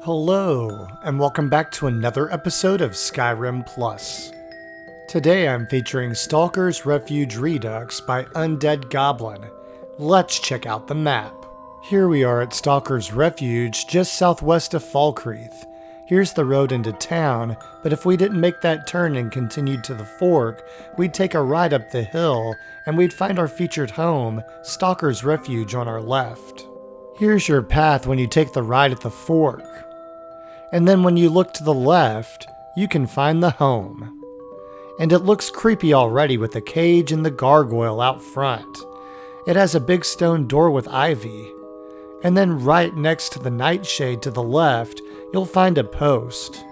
Hello, and welcome back to another episode of Skyrim Plus. Today I'm featuring Stalker's Refuge Redux by Undead Goblin. Let's check out the map. Here we are at Stalker's Refuge, just southwest of Falkreath. Here's the road into town, but if we didn't make that turn and continued to the fork, we'd take a ride up the hill, and we'd find our featured home, Stalker's Refuge, on our left. Here's your path when you take the ride at the fork. And then when you look to the left, you can find the home. And it looks creepy already with the cage and the gargoyle out front. It has a big stone door with ivy. And then right next to the nightshade to the left, you'll find a post.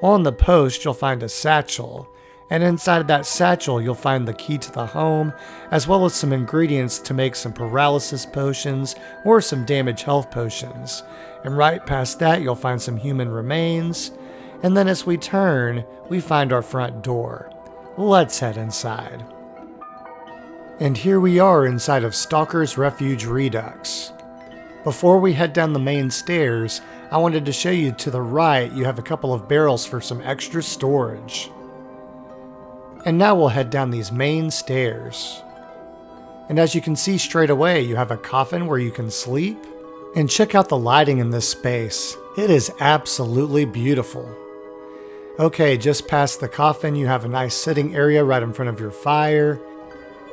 On the post, you'll find a satchel. And inside of that satchel, you'll find the key to the home, as well as some ingredients to make some paralysis potions or some damage health potions. And right past that, you'll find some human remains. And then as we turn, we find our front door. Let's head inside. And here we are inside of Stalker's Refuge Redux. Before we head down the main stairs, I wanted to show you to the right you have a couple of barrels for some extra storage. And now we'll head down these main stairs. And as you can see straight away, you have a coffin where you can sleep. And check out the lighting in this space. It is absolutely beautiful. Okay, just past the coffin, you have a nice sitting area right in front of your fire.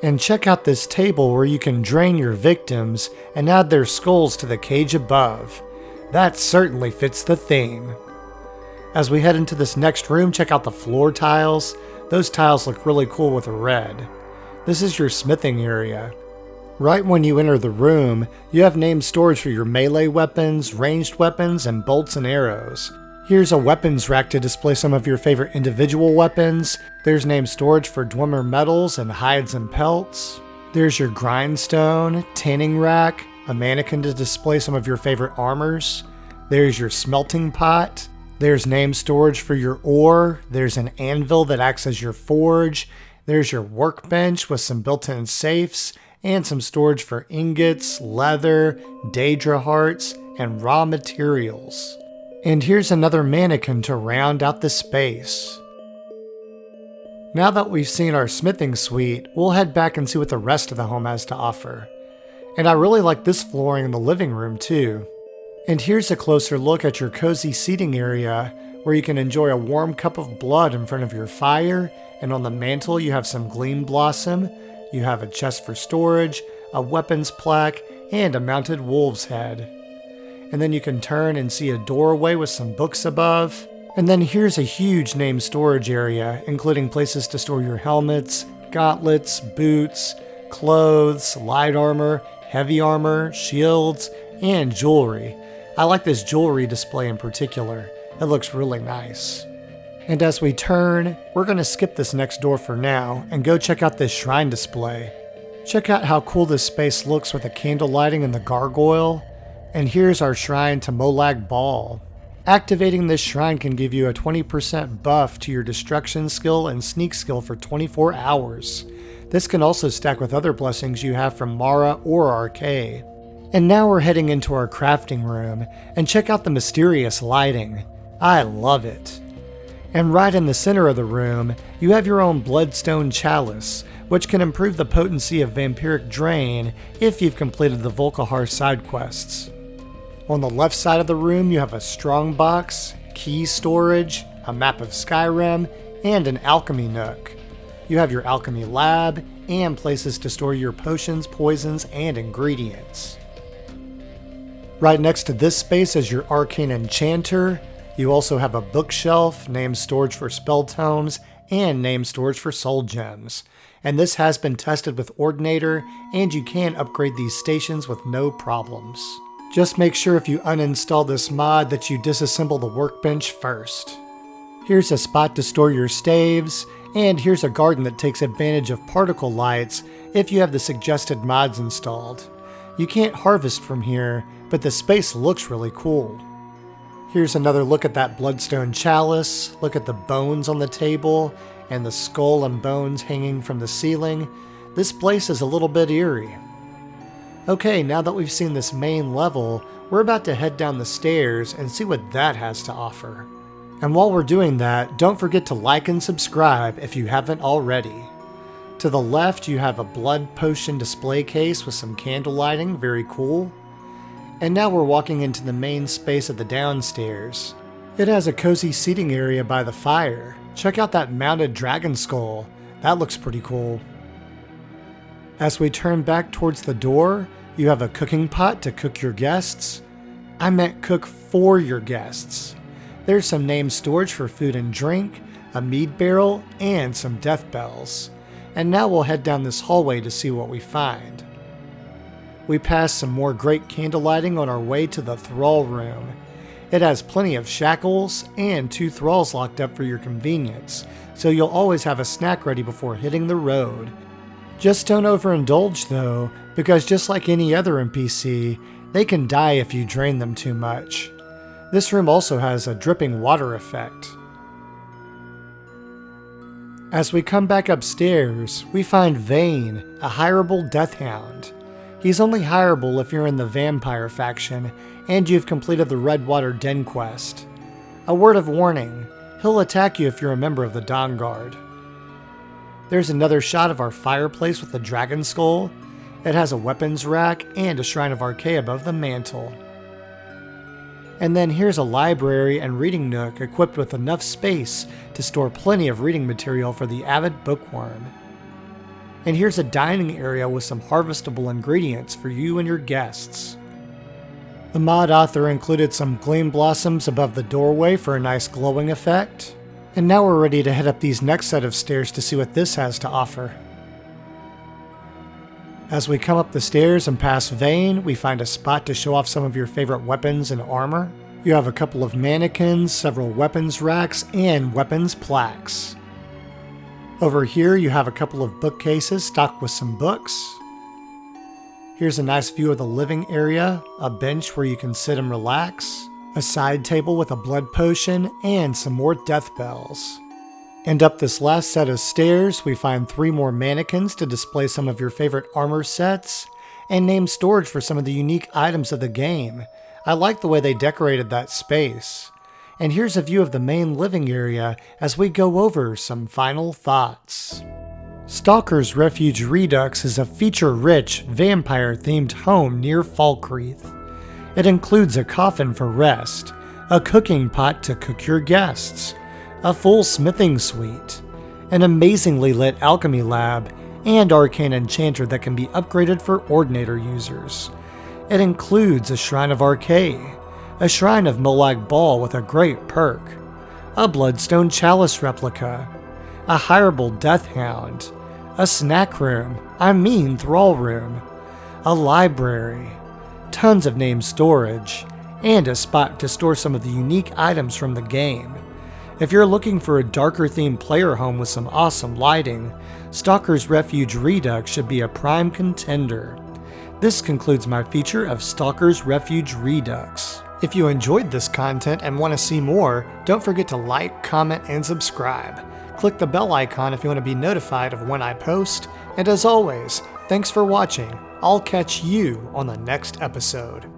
And check out this table where you can drain your victims and add their skulls to the cage above. That certainly fits the theme. As we head into this next room, check out the floor tiles. Those tiles look really cool with the red. This is your smithing area. Right when you enter the room, you have named storage for your melee weapons, ranged weapons, and bolts and arrows. Here's a weapons rack to display some of your favorite individual weapons. There's named storage for Dwemer metals and hides and pelts. There's your grindstone, tanning rack, a mannequin to display some of your favorite armors. There's your smelting pot. There's named storage for your ore. There's an anvil that acts as your forge. There's your workbench with some built-in safes and some storage for ingots, leather, Daedra hearts, and raw materials. And here's another mannequin to round out the space. Now that we've seen our smithing suite, we'll head back and see what the rest of the home has to offer. And I really like this flooring in the living room too. And here's a closer look at your cozy seating area, where you can enjoy a warm cup of blood in front of your fire, and on the mantle you have some gleam blossom, you have a chest for storage, a weapons plaque, and a mounted wolf's head. And then you can turn and see a doorway with some books above. And then here's a huge named storage area, including places to store your helmets, gauntlets, boots, clothes, light armor, heavy armor, shields, and jewelry. I like this jewelry display in particular. It looks really nice. And as we turn, we're going to skip this next door for now and go check out this shrine display. Check out how cool this space looks with the candle lighting and the gargoyle. And here's our Shrine to Molag Bal. Activating this shrine can give you a 20% buff to your destruction skill and sneak skill for 24 hours. This can also stack with other blessings you have from Mara or Arkay. And now we're heading into our crafting room, and check out the mysterious lighting. I love it. And right in the center of the room, you have your own Bloodstone Chalice, which can improve the potency of Vampiric Drain if you've completed the Volkihar side quests. On the left side of the room, you have a strongbox, key storage, a map of Skyrim, and an alchemy nook. You have your alchemy lab, and places to store your potions, poisons, and ingredients. Right next to this space is your arcane enchanter. You also have a bookshelf, named storage for spell tomes, and named storage for soul gems. And this has been tested with Ordinator, and you can upgrade these stations with no problems. Just make sure if you uninstall this mod that you disassemble the workbench first. Here's a spot to store your staves, and here's a garden that takes advantage of particle lights if you have the suggested mods installed. You can't harvest from here, but the space looks really cool. Here's another look at that Bloodstone Chalice. Look at the bones on the table and the skull and bones hanging from the ceiling. This place is a little bit eerie. Okay, now that we've seen this main level, we're about to head down the stairs and see what that has to offer. And while we're doing that, don't forget to like and subscribe if you haven't already. To the left, you have a blood potion display case with some candle lighting, very cool. And now we're walking into the main space of the downstairs. It has a cozy seating area by the fire. Check out that mounted dragon skull. That looks pretty cool. As we turn back towards the door, you have a cooking pot to cook your guests. I meant cook for your guests. There's some named storage for food and drink, a mead barrel, and some death bells. And now we'll head down this hallway to see what we find. We pass some more great candle lighting on our way to the thrall room. It has plenty of shackles and 2 thralls locked up for your convenience, so you'll always have a snack ready before hitting the road. Just don't overindulge though, because just like any other NPC, they can die if you drain them too much. This room also has a dripping water effect. As we come back upstairs, we find Vane, a hireable death hound. He's only hireable if you're in the vampire faction and you've completed the Redwater Den quest. A word of warning, he'll attack you if you're a member of the Dawn Guard. There's another shot of our fireplace with the dragon skull. It has a weapons rack and a Shrine of Arkay above the mantle. And then here's a library and reading nook equipped with enough space to store plenty of reading material for the avid bookworm. And here's a dining area with some harvestable ingredients for you and your guests. The mod author included some gleam blossoms above the doorway for a nice glowing effect. And now we're ready to head up these next set of stairs to see what this has to offer. As we come up the stairs and past Vane, we find a spot to show off some of your favorite weapons and armor. You have a couple of mannequins, several weapons racks, and weapons plaques. Over here you have a couple of bookcases stocked with some books. Here's a nice view of the living area, a bench where you can sit and relax, a side table with a blood potion, and some more death bells. And up this last set of stairs, we find 3 more mannequins to display some of your favorite armor sets, and named storage for some of the unique items of the game. I like the way they decorated that space. And here's a view of the main living area as we go over some final thoughts. Stalker's Refuge Redux is a feature-rich, vampire-themed home near Falkreath. It includes a coffin for rest, a cooking pot to cook your guests, a full smithing suite, an amazingly lit alchemy lab, and arcane enchanter that can be upgraded for Ordinator users. It includes a Shrine of Arkay, a Shrine of Molag Bal with a great perk, a Bloodstone Chalice replica, a hireable death hound, a snack room, thrall room, a library, tons of named storage, and a spot to store some of the unique items from the game. If you're looking for a darker themed player home with some awesome lighting, Stalker's Refuge Redux should be a prime contender. This concludes my feature of Stalker's Refuge Redux. If you enjoyed this content and want to see more, don't forget to like, comment, and subscribe. Click the bell icon if you want to be notified of when I post, and as always, thanks for watching. I'll catch you on the next episode.